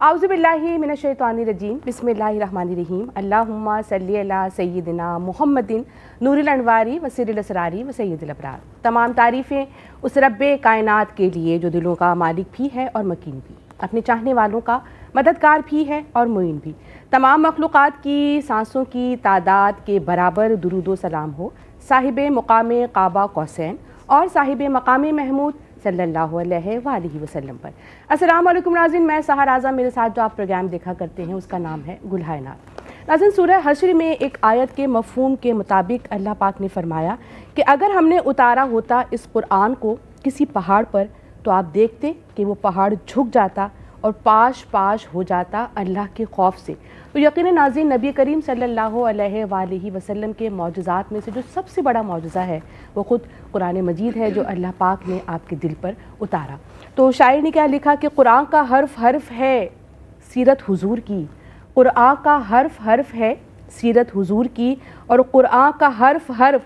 औज़ुबिल्लाहि मिनश्शैतानिर्रजीम बिस्मिल्लाहिर्रहमानिर्रहीम अल्लाहुम्मा सल्ली अला सय्यिदिना मुहम्मदिन नूरिल अनवारी व सिर्रिल असरारी व सय्यिदिल अबरार। तमाम तारीफ़ें उस रब्बे कायनात के लिए जो दिलों का मालिक भी है और मकीन भी, अपने चाहने वालों का मददगार भी है और मुईन भी। तमाम मखलूक़ात की सांसों की तादाद के बराबर दुरूद व सलाम हो साहिबे मुकाम काबा कौसैन और साहिबे मकाम महमूद सल्लल्लाहु अलैहि वसल्लम पर। अस्सलाम वालेकुम नाज़रीन, मैं सहर आज़म, मेरे साथ जो आप प्रोग्राम देखा करते हैं उसका नाम है गुलहाए नात। नाज़रीन, सूरह हश्र में एक आयत के मफ़हूम के मुताबिक अल्लाह पाक ने फरमाया कि अगर हमने उतारा होता इस कुरान को किसी पहाड़ पर तो आप देखते कि वो पहाड़ झुक जाता और पाश पाश हो जाता अल्लाह के खौफ से। तो यकीनन नाज़रीन, नबी करीम सल्लल्लाहु अलैहि वसल्लम के मौजज़ात में से जो सबसे बड़ा मौजज़ा है वो ख़ुद कुरान मजीद है, जो अल्लाह पाक ने आपके दिल पर उतारा। तो शायर ने क्या लिखा कि कुरान का हर्फ हर्फ है सीरत हुजूर की, कुरान का हर्फ हर्फ है सीरत हुजूर की, और कुरान का हर्फ हर्फ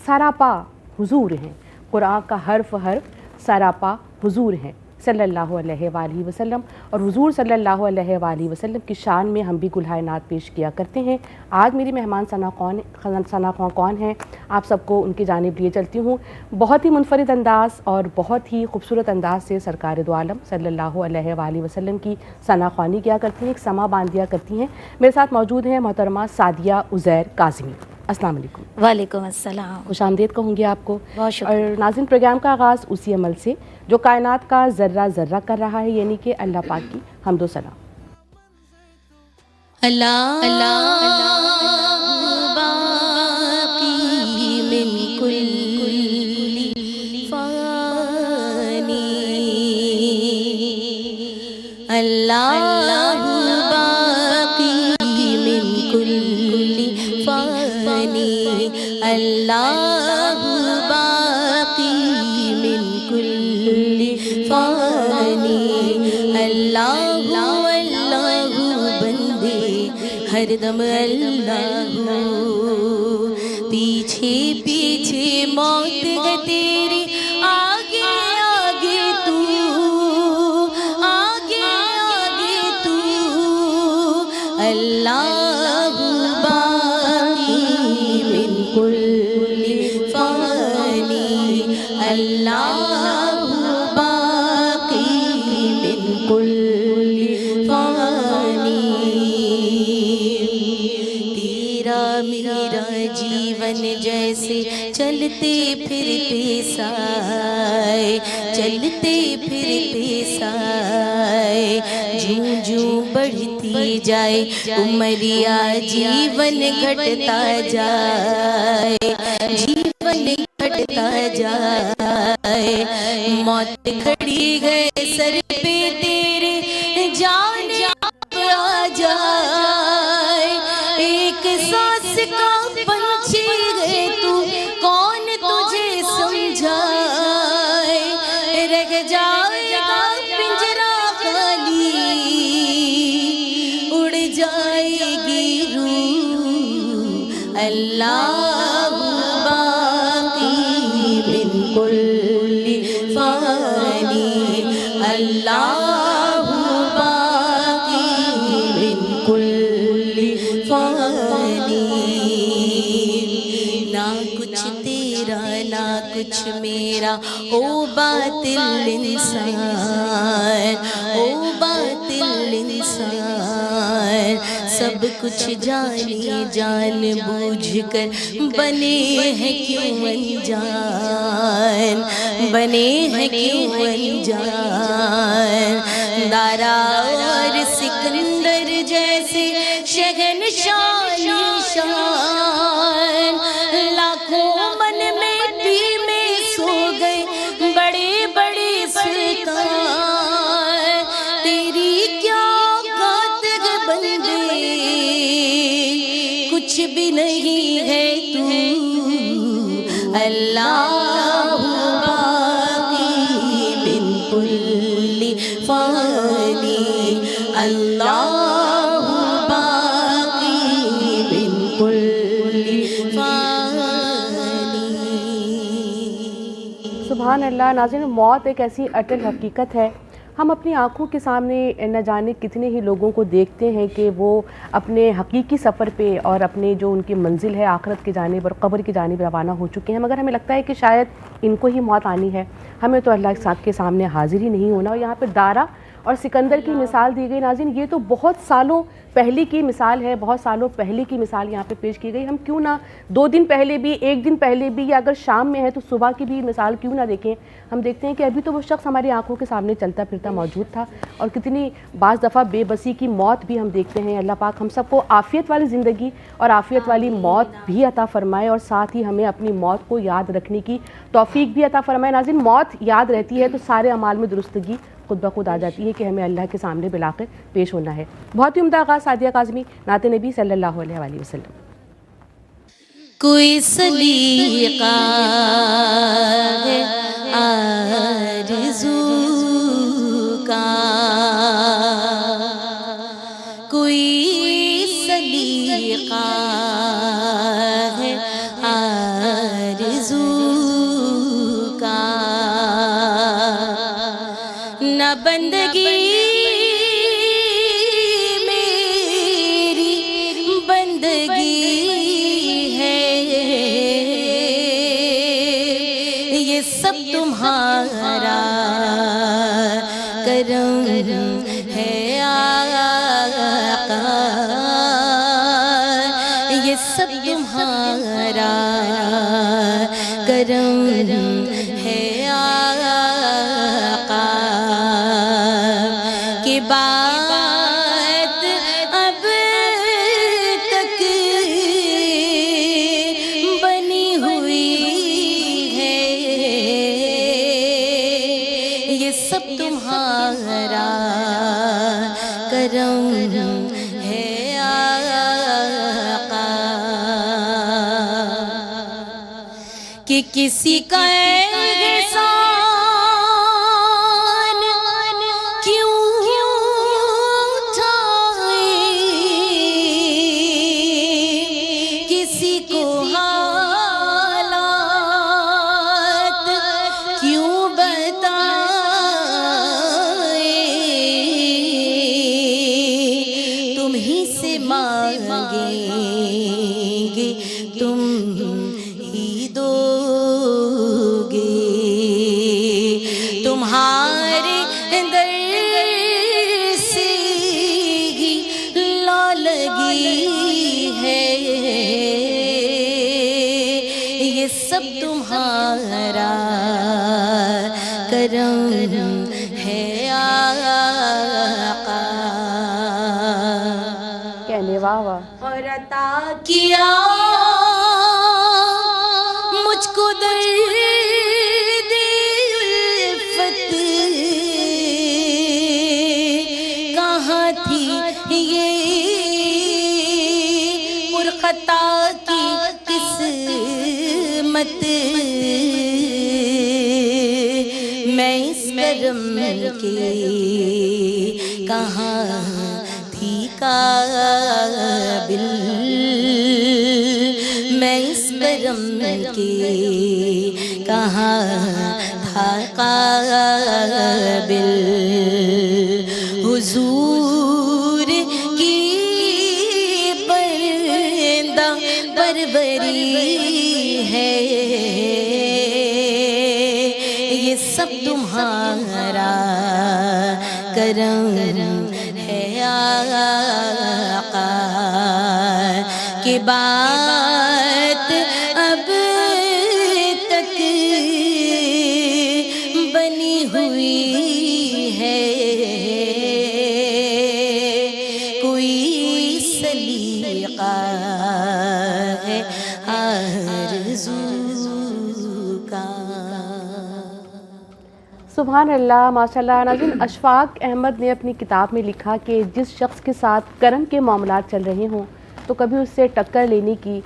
सरापा हुजूर हैं। कुरान का हर्फ हर्फ सरापा हुजूर हैं सल्लल्लाहु अलैहि वसल्लम। और हुजूर सल्लल्लाहु अलैहि वसल्लम की शान में हम भी गुलहाए नात पेश किया करते हैं। आज मेरी मेहमान सना खां कौन है, आप सबको उनकी जानिब लिए चलती हूँ। बहुत ही मुनफरिद अंदाज़ और बहुत ही खूबसूरत अंदाज़ से सरकार दो आलम सल्लल्लाहु अलैहि वसल्लम की सना ख्वानी किया करती हैं, एक समा बांध दिया करती हैं। मेरे साथ मौजूद हैं मोहतरमा सादिया उज़ैर काज़मी। अस्सलाम वालेकुम। वालेकुम अस्सलाम। खुश आमदीद कहूँगी आपको। बहुत शुक्रिया। और नाज़रीन, प्रोग्राम का आगाज़ उसी अमल से जो कायनात का ज़र्रा ज़र्रा कर रहा है, यानी कि अल्लाह पाक की हम्दो सना। अल्लाह बाक़ी मिन कुल्ली फ़ानी, अल्लाह बाक़ी मिन कुल्ली फ़ानी, अल्लाह बाक़ी मिन कुल्ली फ़ानी, अल्लाह अल्लाह बंदे हरदम अल्लाह, पीछे पीछे मौत है तेरी, आगे आगे तू, आगे आगे तू, अल्लाह बाक़ी मिन कुल्ली फ़ानी, अल्लाह बाक़ी मिन कुल्ली फ़ानी। तेरा मेरा जीवन जैसे चलते फिरते साए, चलते फिरते साए, जूं जूं बढ़ती जाए उमरिया जीवन घटता जाए, जीवन घटता जाए, मौत खड़ी गए सर पे तेरे, जान आ जाए, एक सांस का पंछी गए तू, कौन तुझे समझाए, रह जाएगा पिंजरा खाली, उड़ जाएगी रूह, अल्लाह बाक़ी मिन कुल्ली फ़ानी, अल्लाह बाक़ी मिन कुल्ली फ़ानी। ना कुछ तेरा ना कुछ मेरा, ओ बातिल इंसान, ओ बातिल इंसान, सब कुछ जाने जान बूझ कर बने हैं क्यों अनजान, बने हैं क्यों अनजान। दारा और सिकंदर जैसे शहंशाह शान, लाखों मन में भी में सो गए बड़े बड़े सुल्तान, तेरी क्या औकात है बंदे, कुछ भी नहीं है तू, अल्लाह बाक़ी मिन कुल्ली फ़ानी, अल्लाह बाक़ी سبحان اللہ. ناظرین، موت ایک ایسی اٹل حقیقت ہے. ہم اپنی آنکھوں کے سامنے نہ جانے کتنے ہی لوگوں کو دیکھتے ہیں کہ وہ اپنے حقیقی سفر پہ اور اپنے جو ان کی منزل ہے آخرت کی جانب اور قبر کی جانب روانہ ہو چکے ہیں، مگر ہمیں لگتا ہے کہ شاید ان کو ہی موت آنی ہے، ہمیں تو اللہ کے سامنے حاضر ہی نہیں ہونا. اور یہاں پہ دارا اور سکندر کی مثال دی گئی. ناظرین، یہ تو بہت سالوں پہلے کی مثال ہے، بہت سالوں پہلے کی مثال یہاں پہ پیش کی گئی. ہم کیوں نہ 2 دن پہلے بھی، 1 دن پہلے بھی، یا اگر شام میں ہے تو صبح کی بھی مثال کیوں نہ دیکھیں. ہم دیکھتے ہیں کہ ابھی تو وہ شخص ہماری آنکھوں کے سامنے چلتا پھرتا موجود تھا، اور کتنی بعض دفعہ بے بسی کی موت بھی ہم دیکھتے ہیں. اللہ پاک ہم سب کو عافیت والی زندگی اور عافیت والی موت بھی عطا فرمائے، اور ساتھ ہی ہمیں اپنی موت کو یاد رکھنے کی توفیق بھی عطا فرمائے. ناظرین، موت یاد رہتی ہے تو سارے اعمال میں درستگی خود بخود آ جاتی ہے کہ ہمیں اللہ کے سامنے بالآخر پیش ہونا ہے. بہت ہی عمدہ آغاز سعدیہ کاظمی، نعت نبی صلی اللہ علیہ وآلہ وسلم. کوئی سلیقہ ہے آرزو کا، کوئی سلیقہ ہے آرزو کا، نہ بندگی میری بندگی ہے، یہ سب تمہارا کرم ہے آقا، یہ سب تمہارا کرم ہے آقا، کہ بات اب تک بنی ہوئی ہے، یہ سب تمہارا کرم ہے آقا، کہ کسی کا احسان کیوں اٹھائے، کسی کو حالات کیوں بتائے، تم ہی سے مانگیں گے تم ہی دو گے، تمہارے در سے ہی لا لگی ہے، یہ سب تمہارا کرم ہے آقا، کہنے واہ واہ. اور عطا کیا مجھ کو درد الفت، کہاں تھی یہ پرخطا کی قسمت، میں اس کرم کے کہاں تھی قابل، میں اس کرم کے کہاں تھا قابل، حضور کی بندہ پروری ہے، یہ سب تمہارا کرم ہے آقا، کہ بات اب تک بنی ہوئی ہے، کوئی سلیقہ ہے آرزو کا. سبحان اللہ، ماشاء اللہ. ناظرین، اشفاق احمد نے اپنی کتاب میں لکھا کہ جس شخص کے ساتھ کرم کے معاملات چل رہے ہوں تو کبھی اس سے ٹکر لینے کی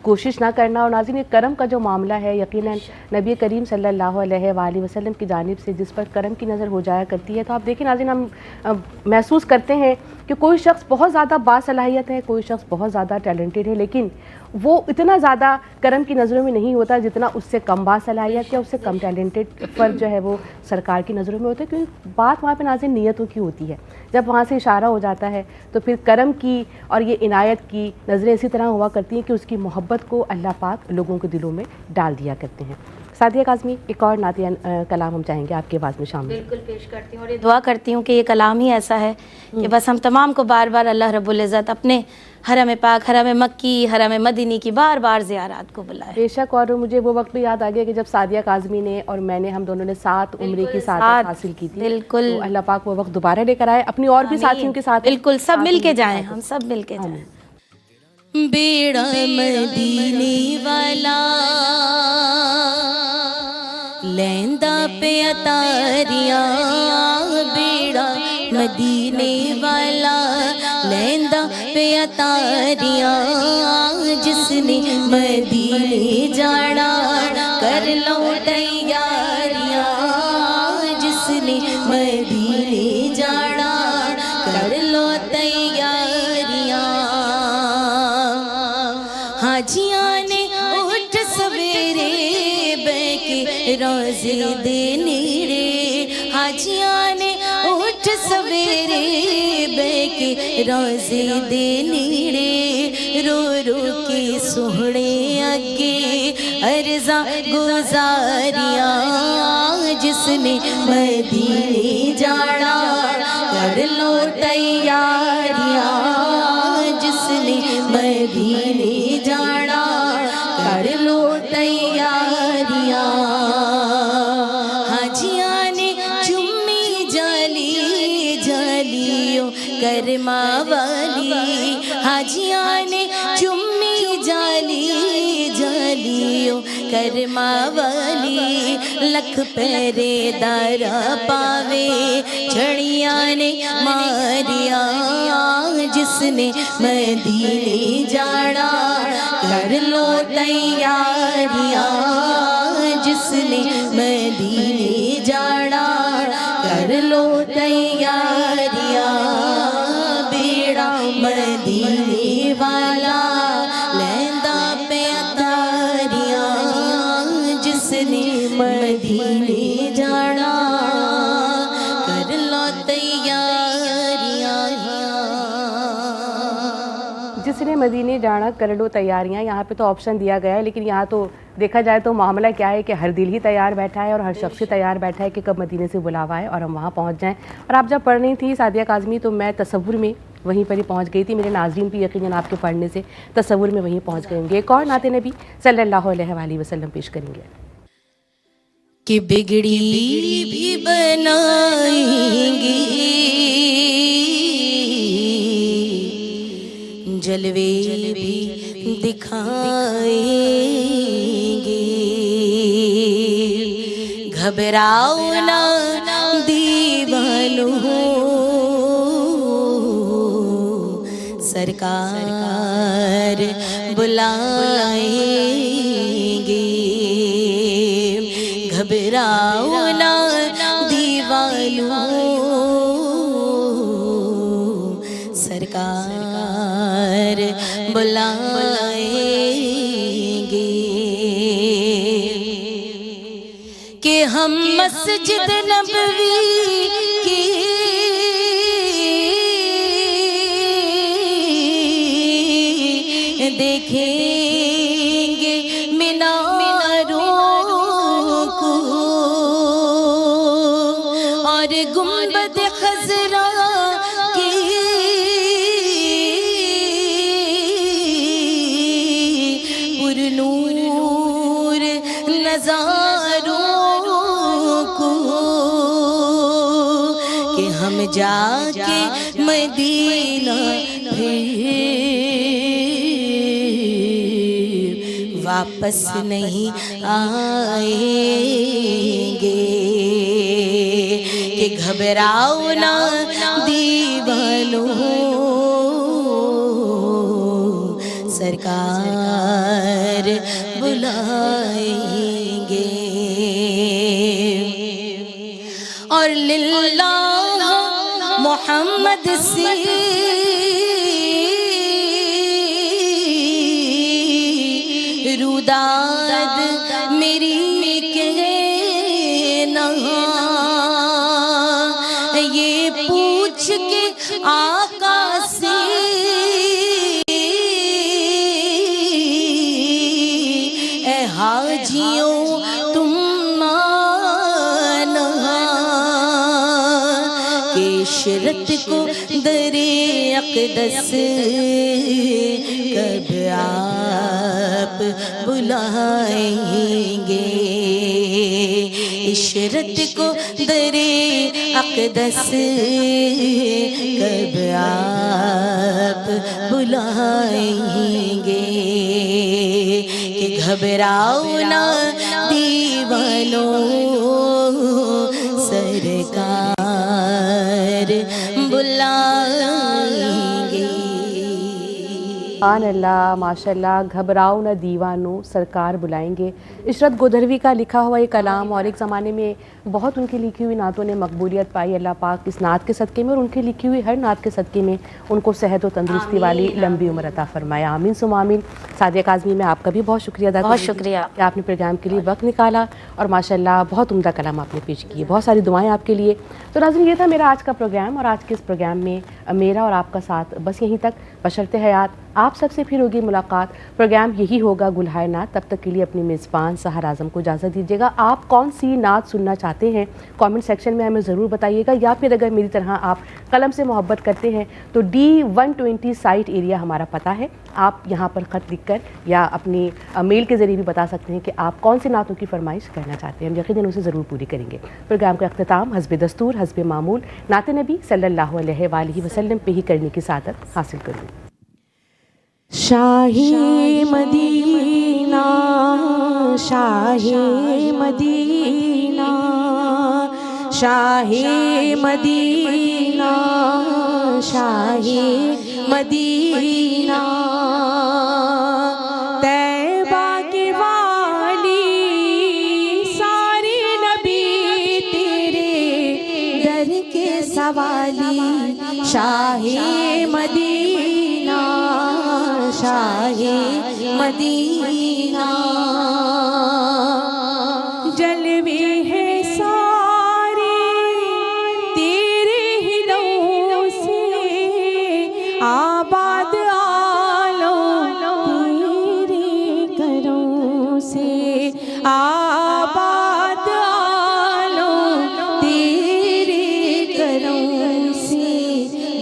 कोशिश ना करना। और नाज़रीन, ये करम का जो मामला है, यकीनन नबी करीम सल्लल्लाहु अलैहि वसल्लम की जानिब से जिस पर करम की नज़र हो जाया करती है, तो आप देखिए नाज़रीन, हम महसूस करते हैं कि कोई शख्स बहुत ज़्यादा बासलाहियत है, कोई शख्स बहुत ज़्यादा टैलेंटेड है, लेकिन वो इतना ज़्यादा करम की नज़रों में नहीं होता जितना उससे कम बासलाहियत या उससे कम टैलेंटेड पर जो है वो सरकार की नज़रों में होता है। क्योंकि बात वहाँ पे नाज़रीन नियतों की होती है। जब वहाँ से इशारा हो जाता है तो फिर करम की और ये इनायत की नज़रें इसी तरह हुआ करती हैं कि उसकी मोहब्बत को अल्लाह पाक लोगों के दिलों में डाल दिया करते हैं। सादिया काज़मी, एक और नातिया कलाम हम चाहेंगे आपके आवाज़ में शामिल। बिल्कुल पेश करती हूँ और ये दुआ करती हूँ कि ये कलाम ही ऐसा है कि बस हम तमाम को बार बार अल्लाह रब्बुल इज़्ज़त अपने हरम पाक, हरम मक्की, हरम मदनी की बार बार ज़ियारत को बुलाए। बेशक, और मुझे वो वक्त भी याद आ गया कि जब सादिया काज़मी ने और मैंने, हम दोनों ने 7 उम्रे की सादत हासिल की थी। बिल्कुल, तो अल्लाह पाक वो वक्त दोबारा लेकर आए अपनी और भी साथियों के साथ। बिल्कुल, सब मिल के जाएँ, हम सब मिल के जाएँ। बेड़ा मदीने वाला लैंदा पे अतारियां, बेड़ा मदीने वाला लैंदा पे अतारियां, जिसने मदीने जाना कर लो तैयारियां, जिसने मदीने जाना कर लो तैयारियां। हाजियां ने उठ सवेरे बैके रोज़े दे नेड़े, हाजियां ने उठ सवेरे बैके रोज़े दे नेड़े, रो रो के सोहणे अगे अर्ज़ा गुज़ारियां, जिसने मदीने जाना कर लो तैयारियां, जिसने मदीने जाना कर लो तैयारियां। हाजियां ने चुम्मी जाली जालियों करमा वाली, हाजियां ने चुम्मी जाली जालियों करमा वाली, लख पहरेदारा पावे छड़िया ने मारिया, जिसने मदीने जाना कर लो तैयारियां, जिसने मदीने जाना कर लो तैयारियां। बेड़ा मदीने वाला लैंदा पे अतारियां, जिसने मदीने जाना कर लो तैयारियां। जिसने मदीने जाना कर लो तैयारियां, यहाँ पे तो ऑप्शन दिया गया है, लेकिन यहाँ तो देखा जाए तो मामला क्या है कि हर दिल ही तैयार बैठा है और हर शख्स ही तैयार बैठा है कि कब मदीने से बुलावा है और हम वहाँ पहुँच जाएं। और आप जब पढ़ रही थी सादिया काज़मी, तो मैं तसव्वुर में वहीं पर ही पहुँच गई थी। मेरे नाज़रीन भी यकीनन आपके पढ़ने से तसव्वुर में वहीं पहुँच गए होंगे। एक और नाते नबी सल्लल्लाहु अलैहि वसल्लम पेश करेंगे कि बिगड़ी भी बनाएंगे, जलवे भी दिखाएंगे, घबराओ ना दीवानों, सरकार बुलाएंगे, घबराओ ना दीवानों, सरकार बुलाएंगे। कि हम मस्जिद नबवी की देखेंगे मीनारों को, और गुंबद खज़रा की पुरनूर नज़ारों को, कि हम जाके मदीना वापस नहीं आएंगे। कि घबराओ ना दीवानों, सरकार اور للہ محمد سے روداد میری کہنا، یہ پوچھ کے آقا سے اے حاجیوں تم مانا کہ عشرت کو در اقدس کب آپ بلائیں گے، عشرت کو در اقدس کب آپ بلائیں گے، کہ گھبراؤ نہ دیوانوں سرکار بلائیں گے۔ سبحان اللہ، ماشاء اللہ، گھبراؤ نہ دیوانوں سرکار بلائیں گے۔ عشرت گودھروی کا لکھا ہوا یہ کلام، اور ایک زمانے میں بہت ان کی لکھی ہوئی نعتوں نے مقبولیت پائی اللہ پاک اس نعت کے صدقے میں، اور ان کی لکھی ہوئی ہر نعت کے صدقے میں ان کو صحت و تندرستی والی لمبی عمر عطا فرمائے، آمین ثم آمین۔ سعدیہ کاظمی، میں آپ کا بھی بہت شکریہ ادا کرتی ہوں، بہت شکریہ کہ آپ نے پروگرام کے لیے وقت نکالا، اور ماشاءاللہ بہت عمدہ کلام آپ نے پیش کیے، بہت ساری دعائیں آپ کے لیے۔ تو ناظرین، یہ تھا میرا آج کا پروگرام، اور آج کے اس پروگرام میں میرا اور آپ کا ساتھ بس یہیں تک، بشرط حیات آپ سب سے پھر ہوگی ملاقات۔ پروگرام یہی ہوگا گلہائے نعت، تب تک کے لیے اپنی میزبان سحر اعظم کو اجازت دیجیے گا۔ آپ کون سی نعت سننا چاہتے ہیں کامنٹ سیکشن میں ہمیں ضرور بتائیے گا، یا پھر اگر میری طرح آپ قلم سے محبت کرتے ہیں تو D120 سائٹ ایریا ہمارا پتہ ہے، آپ یہاں پر خط لکھ کر یا اپنی میل کے ذریعے بھی بتا سکتے ہیں کہ آپ کون سی نعتوں کی فرمائش کرنا چاہتے ہیں، ہم یقیناً اسے ضرور پوری کریں گے۔ پروگرام کا اختتام حسب دستور، حسب معمول نعت نبی صلی اللہ علیہ وآلہ وسلم پہ ہی کرنے کی سعادت حاصل کروں۔ شاہی مدینہ، شاہی مدینہ، شاہی مدینہ، شاہی مدینہ، طیبہ کی والی سارے نبی تیرے در کے سوالی، شاہی مدینہ، شاہی مدینہ، جلوے ہے سارے تیرے ہی نور سے، آباد عالم تیرے کرم سے، آباد عالم تیرے کرم سے،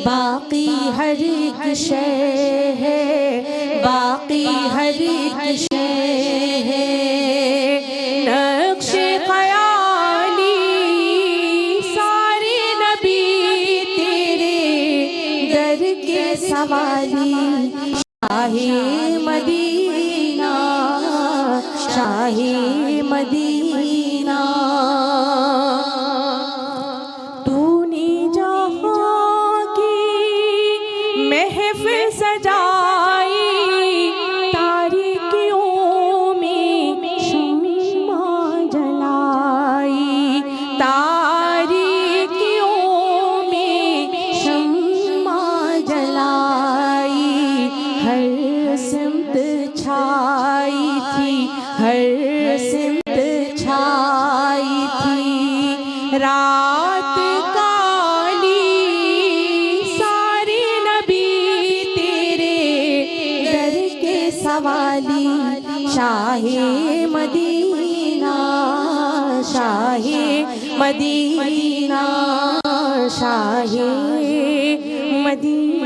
باقی ہر ایک شے ہے، باقی ہر ایک شے ہے، نقش خیالی سارے نبی تیرے در کے سوالی، شاہی مدینہ، شاہی مدینہ، تو نے جہاں کی محفل سجائی، تاریکیوں میں شمع جلائی، تاریکیوں میں شمع جلائی، ہر سمت چھائی تھی، ہر سمت چھائی تھی، رات کالی سارے نبی تیرے در کے سوالی، شاہی مدینہ، شاہی مدینہ، شاہی مدینہ۔